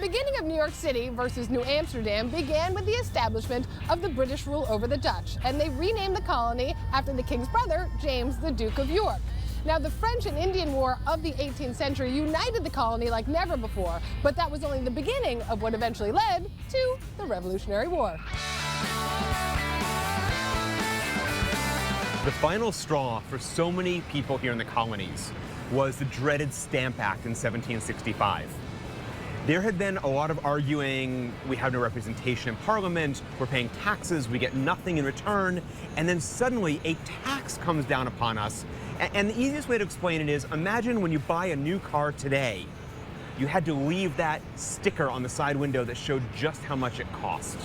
beginning of New York City versus New Amsterdam began with the establishment of the British rule over the Dutch, and they renamed the colony after the king's brother, James, the Duke of York. Now, the French and Indian War of the 18th century united the colony like never before, but that was only the beginning of what eventually led to the Revolutionary War. The final straw for so many people here in the colonies was the dreaded Stamp Act in 1765. There had been a lot of arguing, we have no representation in Parliament, we're paying taxes, we get nothing in return, and then suddenly a tax comes down upon us. And the easiest way to explain it is, imagine when you buy a new car today, you had to leave that sticker on the side window that showed just how much it cost.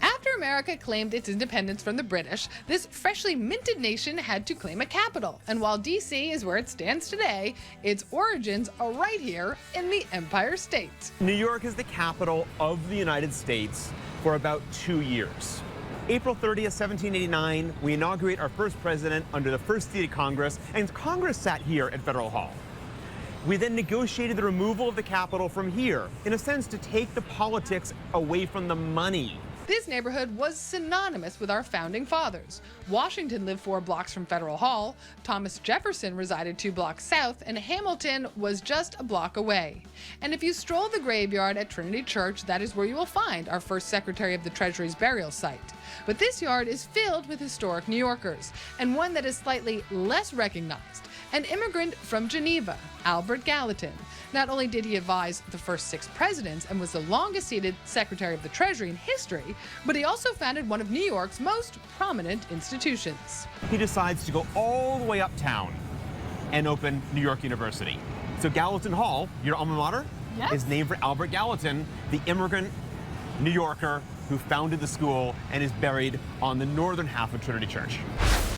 After America claimed its independence from the British, this freshly minted nation had to claim a capital. And while D.C. is where it stands today, its origins are right here in the Empire State. New York is the capital of the United States for about 2 years. April 30th, 1789, we inaugurate our first president under the first seat of Congress, and Congress sat here at Federal Hall. We then negotiated the removal of the capital from here, in a sense to take the politics away from the money. This neighborhood was synonymous with our founding fathers. Washington lived 4 blocks from Federal Hall, Thomas Jefferson resided 2 blocks south, and Hamilton was just a block away. And if you stroll the graveyard at Trinity Church, that is where you will find our first Secretary of the Treasury's burial site. But this yard is filled with historic New Yorkers, and one that is slightly less recognized. An immigrant from Geneva, Albert Gallatin. Not only did he advise the first 6 presidents and was the longest-seated Secretary of the Treasury in history, but he also founded one of New York's most prominent institutions. He decides to go all the way uptown and open New York University. So Gallatin Hall, your alma mater, Yes. is named for Albert Gallatin, the immigrant New Yorker who founded the school and is buried on the northern half of Trinity Church.